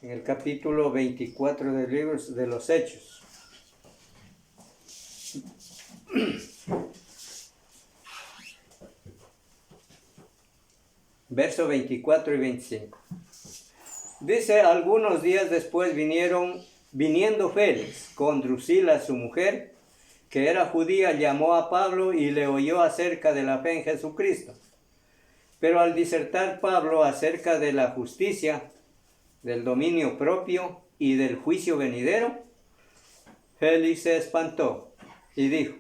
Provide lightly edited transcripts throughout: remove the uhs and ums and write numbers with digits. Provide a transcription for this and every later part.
en el capítulo 24 del libro de los Hechos. Versos 24 y 25. Dice, algunos días después viniendo Félix con Drusila su mujer, que era judía, llamó a Pablo y le oyó acerca de la fe en Jesucristo. Pero al disertar Pablo acerca de la justicia, del dominio propio y del juicio venidero, Félix se espantó y dijo,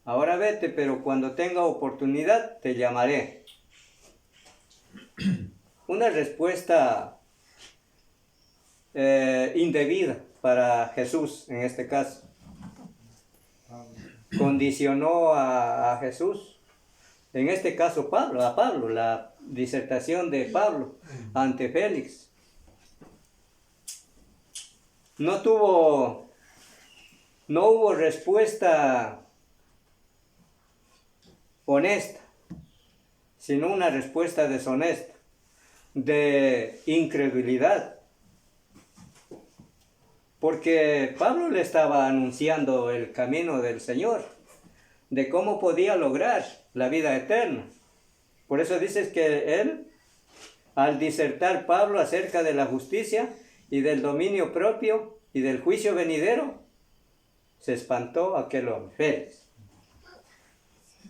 ahora vete, pero cuando tenga oportunidad te llamaré. Una respuesta indebida para Jesús en este caso. Condicionó a Jesús, en este caso a Pablo, la disertación de Pablo ante Félix. No hubo respuesta honesta, sino una respuesta deshonesta, de incredulidad. Porque Pablo le estaba anunciando el camino del Señor, de cómo podía lograr la vida eterna. Por eso dices que él, al disertar Pablo acerca de la justicia y del dominio propio y del juicio venidero, se espantó aquel hombre, Félix.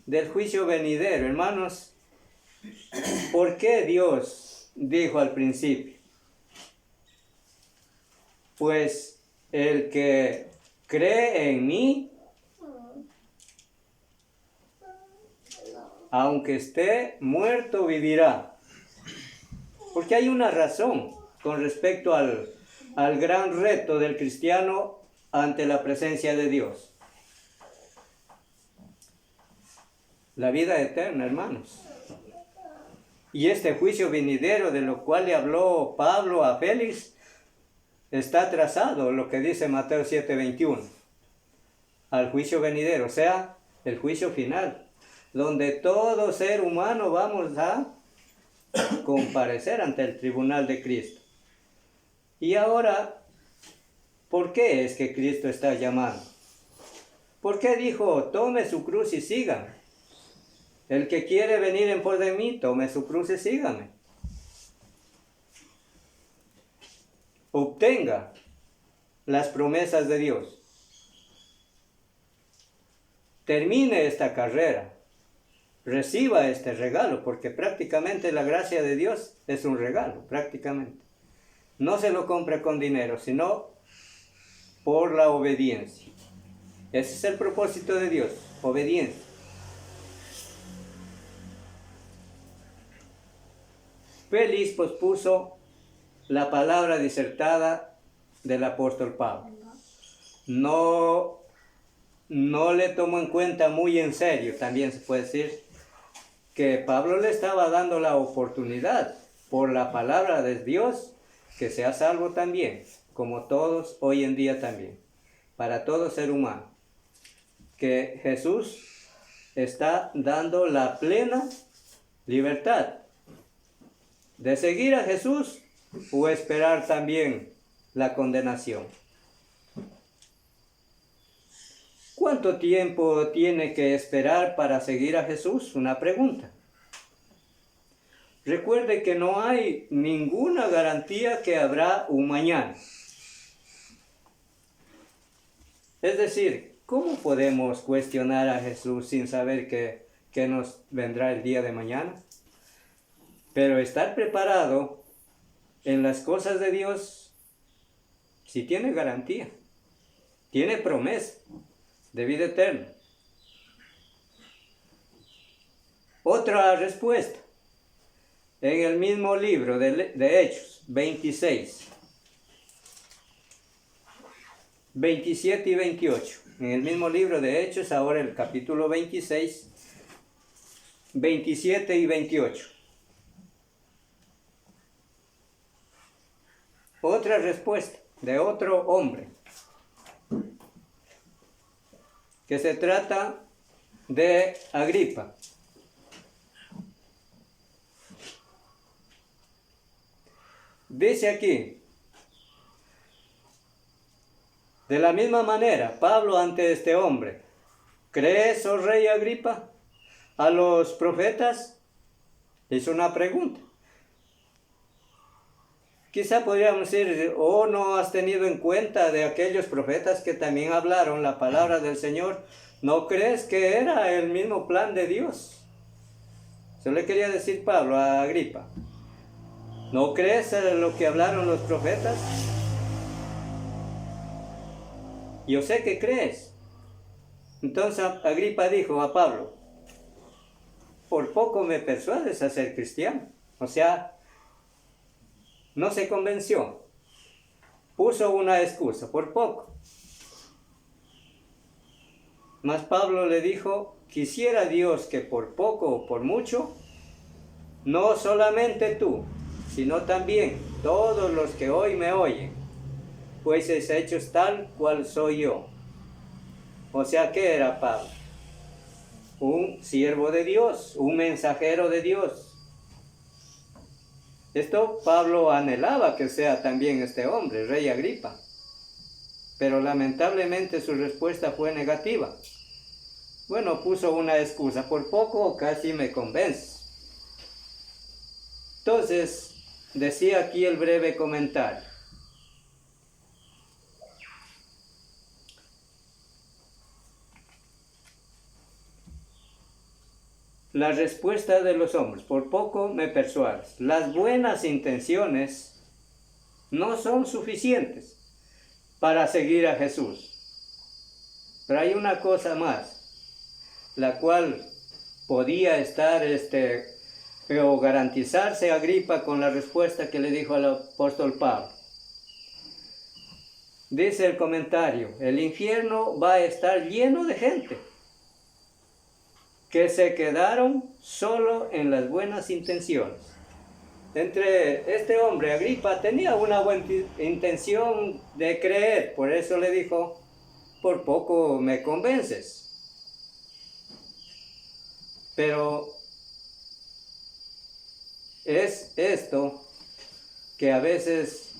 Del juicio venidero, hermanos, ¿por qué Dios dijo al principio? Pues el que cree en mí, aunque esté muerto, vivirá. Porque hay una razón con respecto al gran reto del cristiano ante la presencia de Dios. La vida eterna, hermanos. Y este juicio venidero de lo cual le habló Pablo a Félix, está trazado, lo que dice Mateo 7:21, al juicio venidero, o sea, el juicio final, donde todo ser humano vamos a comparecer ante el tribunal de Cristo. Y ahora, ¿por qué es que Cristo está llamando? ¿Por qué dijo, tome su cruz y sígame? El que quiere venir en pos de mí, tome su cruz y sígame. Obtenga las promesas de Dios. Termine esta carrera. Reciba este regalo, porque prácticamente la gracia de Dios es un regalo, prácticamente. No se lo compra con dinero, sino por la obediencia. Ese es el propósito de Dios, obediencia. Félix pospuso la palabra disertada del apóstol Pablo. No le tomó en cuenta muy en serio, también se puede decir, que Pablo le estaba dando la oportunidad por la palabra de Dios que sea salvo también, como todos hoy en día también, para todo ser humano. Que Jesús está dando la plena libertad de seguir a Jesús o esperar también la condenación. ¿Cuánto tiempo tiene que esperar para seguir a Jesús? Una pregunta. Recuerde que no hay ninguna garantía que habrá un mañana. Es decir, ¿cómo podemos cuestionar a Jesús sin saber que nos vendrá el día de mañana? Pero estar preparado en las cosas de Dios, sí tiene garantía, tiene promesa de vida eterna. Otra respuesta, en el mismo libro de Hechos 26, 27 y 28. En el mismo libro de Hechos, ahora el capítulo 26, 27 y 28. Otra respuesta de otro hombre, que se trata de Agripa. Dice aquí, De la misma manera, Pablo ante este hombre, ¿crees, oh rey Agripa, a los profetas? Hizo una pregunta. Quizá podríamos decir, ¿o no has tenido en cuenta de aquellos profetas que también hablaron la palabra del Señor? ¿No crees que era el mismo plan de Dios? Eso le quería decir Pablo a Agripa. ¿No crees en lo que hablaron los profetas? Yo sé que crees. Entonces Agripa dijo a Pablo, por poco me persuades a ser cristiano. O sea, no se convenció. Puso una excusa, por poco. Mas Pablo le dijo, quisiera Dios que por poco o por mucho, no solamente tú, sino también todos los que hoy me oyen, fueseis hechos tal cual soy yo. O sea, ¿qué era Pablo? Un siervo de Dios, un mensajero de Dios. Esto Pablo anhelaba que sea también este hombre, rey Agripa. Pero lamentablemente su respuesta fue negativa. Bueno, puso una excusa, por poco casi me convences. Entonces, decía aquí el breve comentario. La respuesta de los hombres, por poco me persuades. Las buenas intenciones no son suficientes para seguir a Jesús. Pero hay una cosa más, la cual podía estar o garantizarse Agripa con la respuesta que le dijo al apóstol Pablo. Dice el comentario, el infierno va a estar lleno de gente que se quedaron solo en las buenas intenciones. Entre este hombre, Agripa, tenía una buena intención de creer, por eso le dijo, por poco me convences. Pero es esto que a veces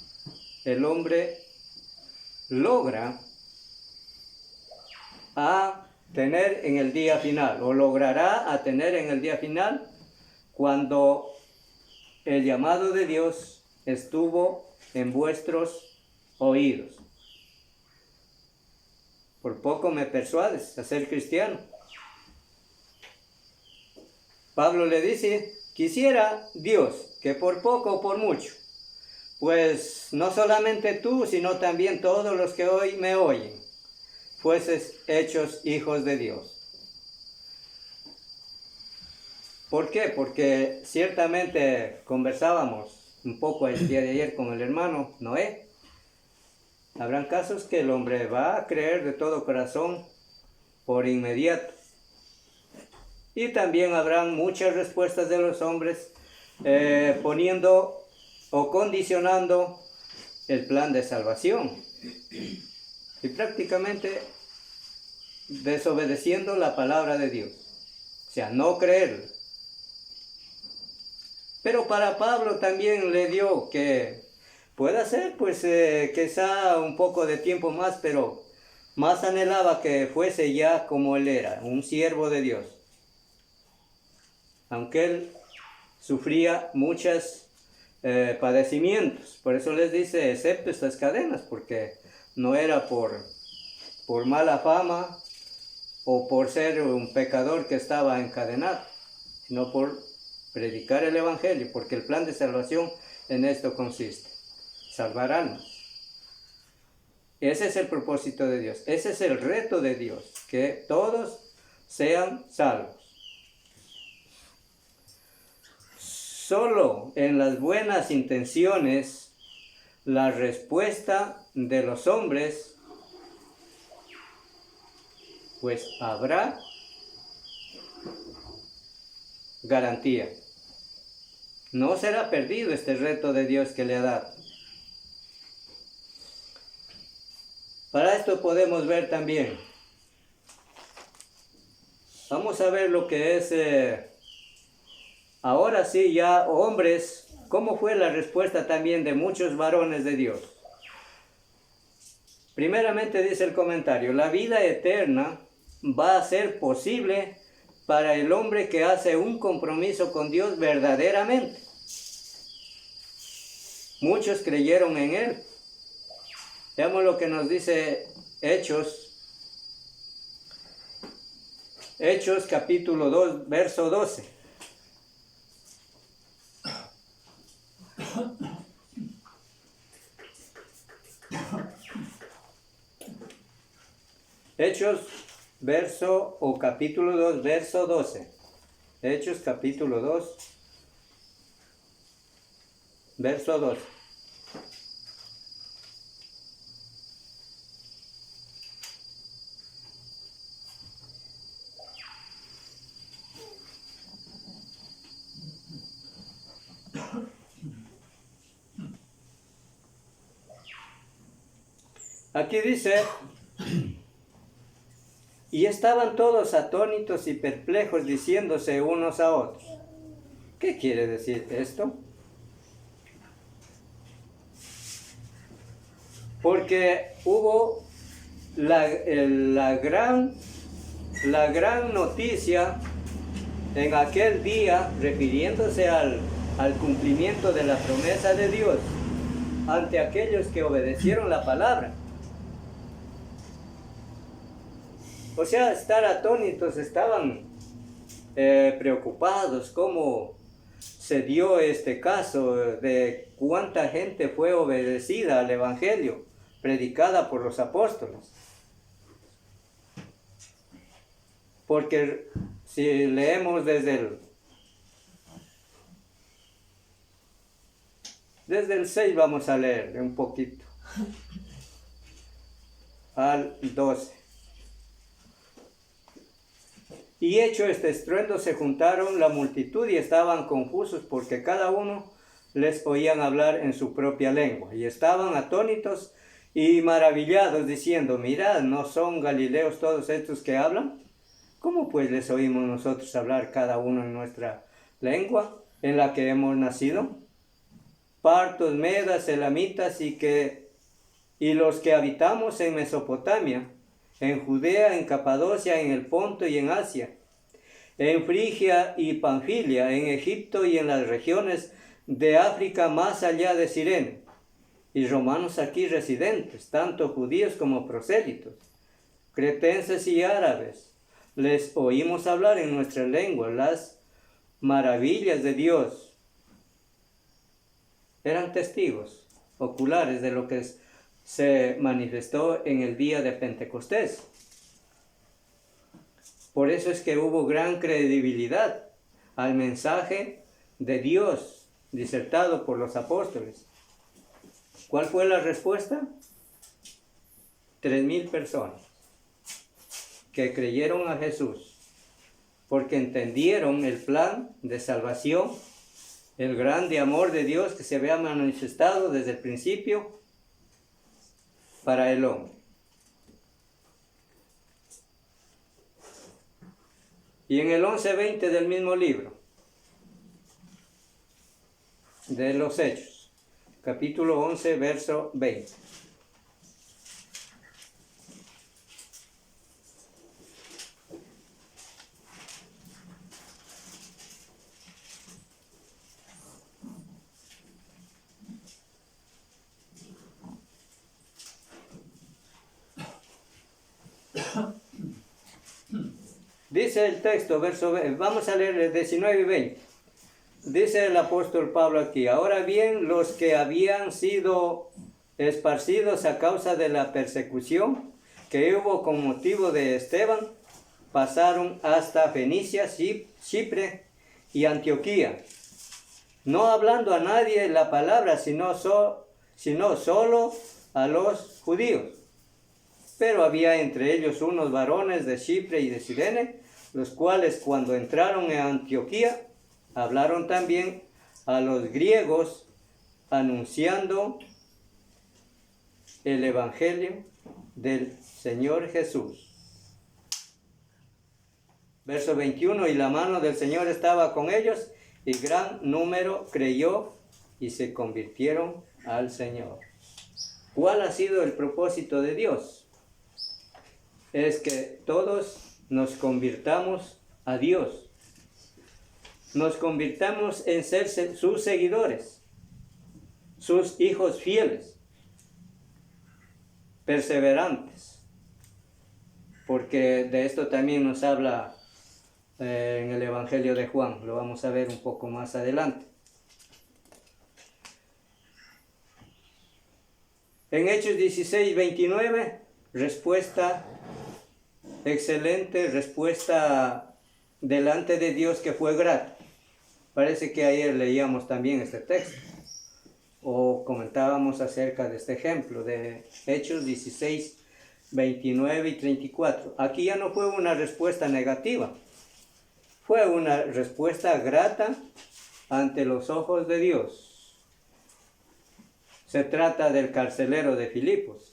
el hombre logra a tener en el día final, o logrará a tener en el día final, cuando el llamado de Dios estuvo en vuestros oídos. Por poco me persuades a ser cristiano. Pablo le dice, quisiera Dios que por poco o por mucho, pues no solamente tú, sino también todos los que hoy me oyen, fueses hechos hijos de Dios. ¿Por qué? Porque ciertamente conversábamos un poco el día de ayer con el hermano Noé. Habrán casos que el hombre va a creer de todo corazón por inmediato. Y también habrán muchas respuestas de los hombres poniendo o condicionando el plan de salvación. Y prácticamente desobedeciendo la palabra de Dios. O sea, no creer. Pero para Pablo también le dio que puede ser, pues quizá un poco de tiempo más, pero más anhelaba que fuese ya como él era, un siervo de Dios. Aunque él sufría muchos padecimientos. Por eso les dice, excepto estas cadenas, porque no era por mala fama o por ser un pecador que estaba encadenado, sino por predicar el Evangelio, porque el plan de salvación en esto consiste, salvar almas. Ese es el propósito de Dios, ese es el reto de Dios, que todos sean salvos. Solo en las buenas intenciones, la respuesta de los hombres, pues habrá garantía. No será perdido este reto de Dios que le ha dado. Para esto podemos ver también. Vamos a ver lo que es, ahora sí ya hombres, cómo fue la respuesta también de muchos varones de Dios. Primeramente dice el comentario, la vida eterna va a ser posible para el hombre que hace un compromiso con Dios verdaderamente. Muchos creyeron en Él. Veamos lo que nos dice Hechos capítulo 2, verso 12. Hechos capítulo 2, verso 12. Hechos capítulo 2, verso 12. Aquí dice, y estaban todos atónitos y perplejos diciéndose unos a otros. ¿Qué quiere decir esto? Porque hubo la gran noticia en aquel día, refiriéndose al cumplimiento de la promesa de Dios ante aquellos que obedecieron la palabra. O sea, estar atónitos, estaban preocupados cómo se dio este caso de cuánta gente fue obedecida al Evangelio predicada por los apóstoles. Porque si leemos desde el 6 vamos a leer un poquito al 12. Y hecho este estruendo se juntaron la multitud y estaban confusos porque cada uno les oían hablar en su propia lengua. Y estaban atónitos y maravillados diciendo, mirad, ¿no son galileos todos estos que hablan? ¿Cómo pues les oímos nosotros hablar cada uno en nuestra lengua en la que hemos nacido? Partos, medas, elamitas y los que habitamos en Mesopotamia, en Judea, en Capadocia, en el Ponto y en Asia, en Frigia y Panfilia, en Egipto y en las regiones de África más allá de Cirene, y romanos aquí residentes, tanto judíos como prosélitos, cretenses y árabes, les oímos hablar en nuestra lengua las maravillas de Dios. Eran testigos oculares de lo que se manifestó en el día de Pentecostés. Por eso es que hubo gran credibilidad al mensaje de Dios disertado por los apóstoles. ¿Cuál fue la respuesta? 3,000 personas que creyeron a Jesús porque entendieron el plan de salvación, el grande amor de Dios que se había manifestado desde el principio para el hombre. Y en el 11:20 del mismo libro de los Hechos, capítulo 11, verso 20. Dice el texto, vamos a leer el 19 y 20. Dice el apóstol Pablo aquí, ahora bien, los que habían sido esparcidos a causa de la persecución que hubo con motivo de Esteban, pasaron hasta Fenicia, Chipre y Antioquía, no hablando a nadie la palabra, sino solo a los judíos. Pero había entre ellos unos varones de Chipre y de Cirene, los cuales cuando entraron en Antioquía, hablaron también a los griegos, anunciando el Evangelio del Señor Jesús. Verso 21, y la mano del Señor estaba con ellos, y gran número creyó y se convirtieron al Señor. ¿Cuál ha sido el propósito de Dios? Es que todos nos convirtamos a Dios. Nos convirtamos en ser sus seguidores, sus hijos fieles, perseverantes. Porque de esto también nos habla en el Evangelio de Juan. Lo vamos a ver un poco más adelante. En Hechos 16, 29, respuesta excelente, respuesta delante de Dios que fue grata. Parece que ayer leíamos también este texto, o comentábamos acerca de este ejemplo de Hechos 16, 29 y 34. Aquí ya no fue una respuesta negativa, fue una respuesta grata ante los ojos de Dios. Se trata del carcelero de Filipos,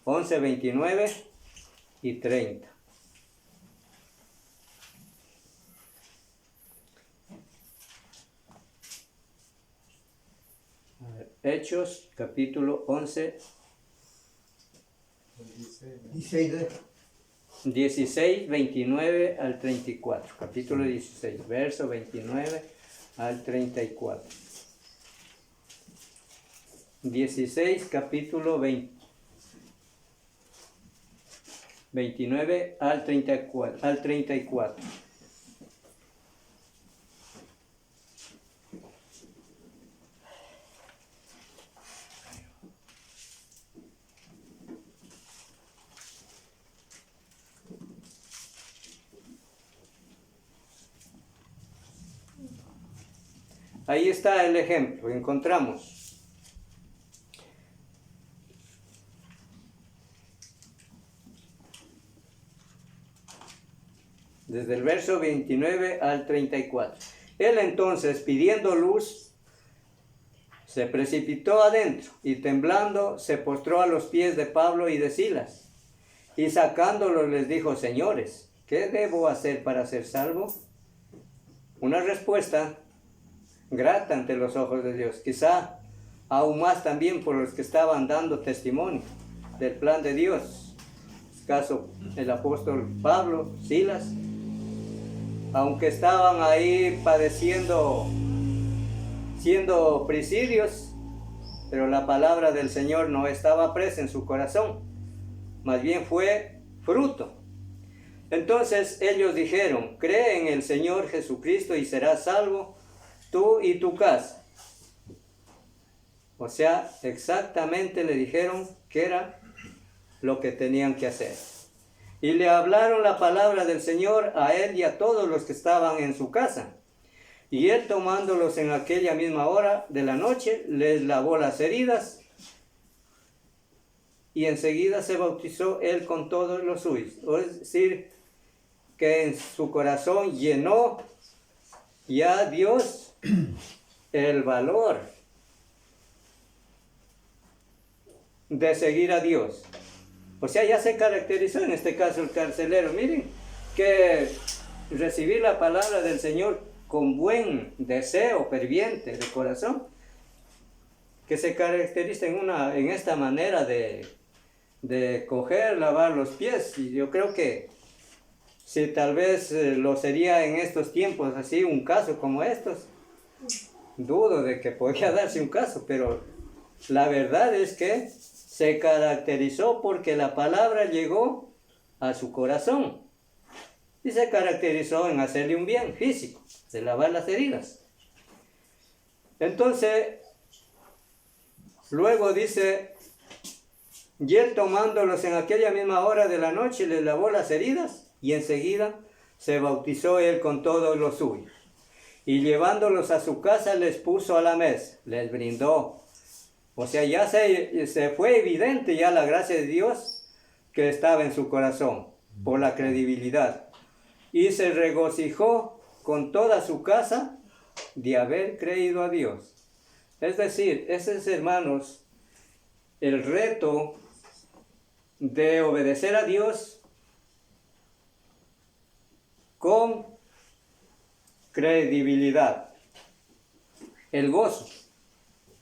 11, 29 y 30. Hechos, capítulo 11, 16, 29 al 34. Capítulo 16, verso 29 al 34. 16, capítulo 29 al 34. Ahí está el ejemplo, encontramos. Desde el verso 29 al 34. Él entonces, pidiendo luz, se precipitó adentro y temblando se postró a los pies de Pablo y de Silas. Y sacándolos les dijo: señores, ¿qué debo hacer para ser salvo? Una respuesta grata ante los ojos de Dios. Quizá aún más también por los que estaban dando testimonio del plan de Dios. En este caso, el apóstol Pablo, Silas. Aunque estaban ahí padeciendo, siendo presidios, pero la palabra del Señor no estaba presa en su corazón, más bien fue fruto. Entonces ellos dijeron: cree en el Señor Jesucristo y serás salvo, tú y tu casa. O sea, exactamente le dijeron que era lo que tenían que hacer. Y le hablaron la palabra del Señor a él y a todos los que estaban en su casa. Y él, tomándolos en aquella misma hora de la noche, les lavó las heridas y enseguida se bautizó él con todos los suyos. Es decir, que en su corazón llenó ya Dios el valor de seguir a Dios. O sea, ya se caracterizó en este caso el carcelero. Miren, que recibir la palabra del Señor con buen deseo ferviente de corazón, que se caracteriza en esta manera de coger, lavar los pies. Y yo creo que si tal vez lo sería en estos tiempos así, un caso como estos, dudo de que podría darse un caso, pero la verdad es que se caracterizó porque la palabra llegó a su corazón y se caracterizó en hacerle un bien físico, de lavar las heridas. Entonces, luego dice: y él, tomándolos en aquella misma hora de la noche, les lavó las heridas y enseguida se bautizó él con todos los suyos. Y llevándolos a su casa les puso a la mesa, les brindó. O sea, ya se fue evidente ya la gracia de Dios que estaba en su corazón por la credibilidad. Y se regocijó con toda su casa de haber creído a Dios. Es decir, ese es, hermanos, el reto de obedecer a Dios con credibilidad. El gozo,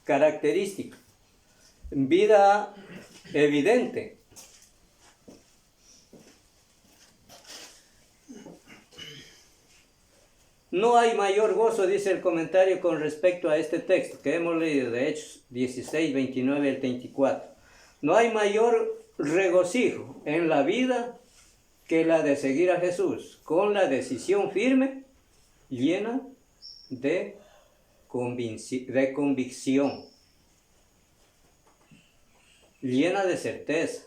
característica. vida evidente. No hay mayor gozo, dice el comentario con respecto a este texto que hemos leído de Hechos 16, 29 al 34. No hay mayor regocijo en la vida que la de seguir a Jesús con la decisión firme, llena de convicción, llena de certeza.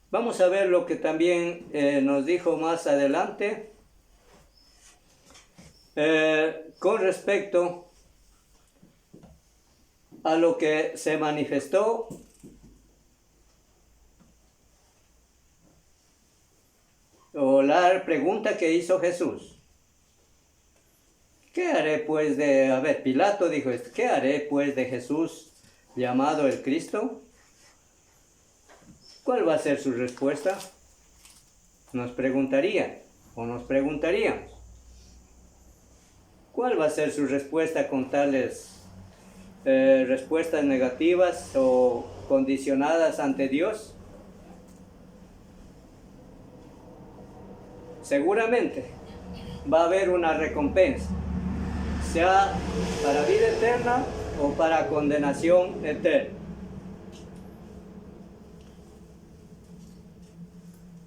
Vamos a ver lo que también nos dijo más adelante con respecto a lo que se manifestó o la pregunta que hizo Jesús. ¿Qué haré pues Pilato dijo esto, ¿qué haré pues de Jesús llamado el Cristo? ¿Cuál va a ser su respuesta? Nos preguntaríamos. ¿Cuál va a ser su respuesta con tales respuestas negativas o condicionadas ante Dios? Seguramente va a haber una recompensa, sea para vida eterna o para condenación eterna.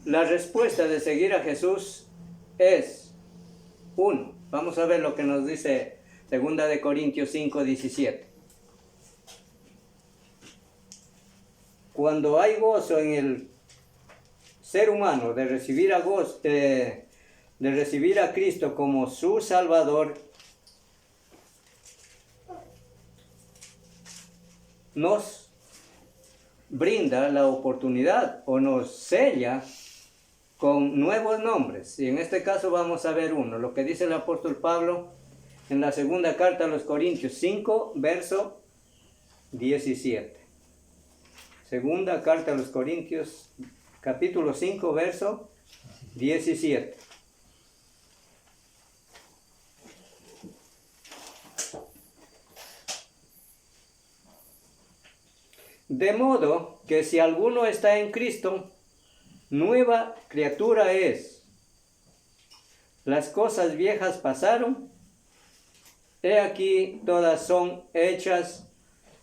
La respuesta de seguir a Jesús es, vamos a ver lo que nos dice 2 de Corintios 5, 17. Cuando hay gozo en el ser humano de recibir a Cristo como su Salvador, nos brinda la oportunidad o nos sella con nuevos nombres. Y en este caso vamos a ver lo que dice el apóstol Pablo en la segunda carta a los Corintios 5, verso 17. Segunda carta a los Corintios, capítulo 5, verso 17. De modo que si alguno está en Cristo, nueva criatura es. Las cosas viejas pasaron, he aquí todas son hechas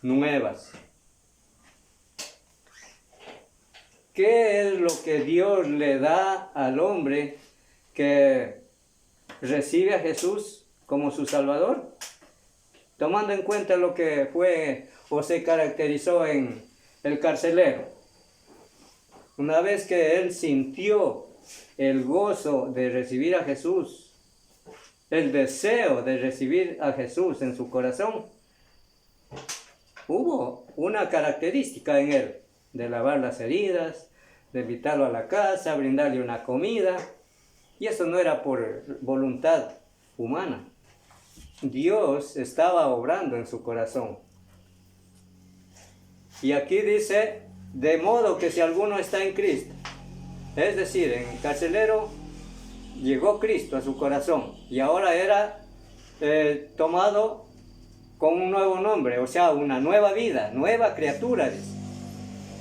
nuevas. ¿Qué es lo que Dios le da al hombre que recibe a Jesús como su Salvador? Tomando en cuenta lo que fue o se caracterizó en el carcelero. Una vez que él sintió el gozo de recibir a Jesús, el deseo de recibir a Jesús en su corazón, hubo una característica en él, de lavar las heridas, de invitarlo a la casa, brindarle una comida, y eso no era por voluntad humana. Dios estaba obrando en su corazón. Y aquí dice, de modo que si alguno está en Cristo, es decir, en el carcelero llegó Cristo a su corazón y ahora era tomado con un nuevo nombre, o sea, una nueva vida, nueva criatura es.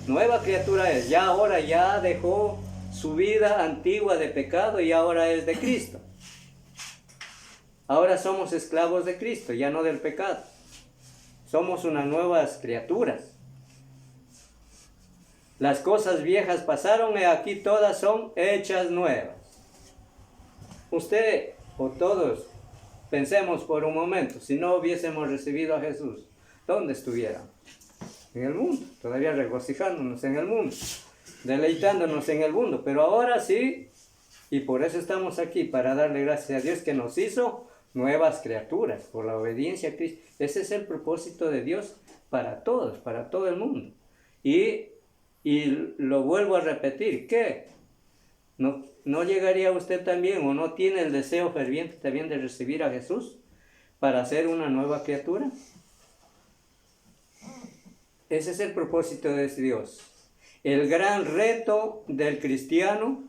Nueva criatura es, ahora ya dejó su vida antigua de pecado y ahora es de Cristo. Ahora somos esclavos de Cristo, ya no del pecado. Somos unas nuevas criaturas. Las cosas viejas pasaron y aquí todas son hechas nuevas. Usted o todos, pensemos por un momento, si no hubiésemos recibido a Jesús, ¿dónde estuvieran? En el mundo, todavía regocijándonos en el mundo, deleitándonos en el mundo, pero ahora sí, y por eso estamos aquí, para darle gracias a Dios que nos hizo nuevas criaturas, por la obediencia a Cristo. Ese es el propósito de Dios para todos, para todo el mundo. Y lo vuelvo a repetir, ¿qué? ¿No llegaría usted también o no tiene el deseo ferviente también de recibir a Jesús para ser una nueva criatura? Ese es el propósito de Dios. El gran reto del cristiano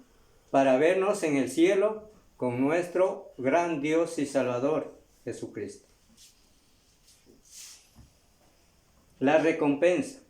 para vernos en el cielo con nuestro gran Dios y Salvador, Jesucristo. La recompensa.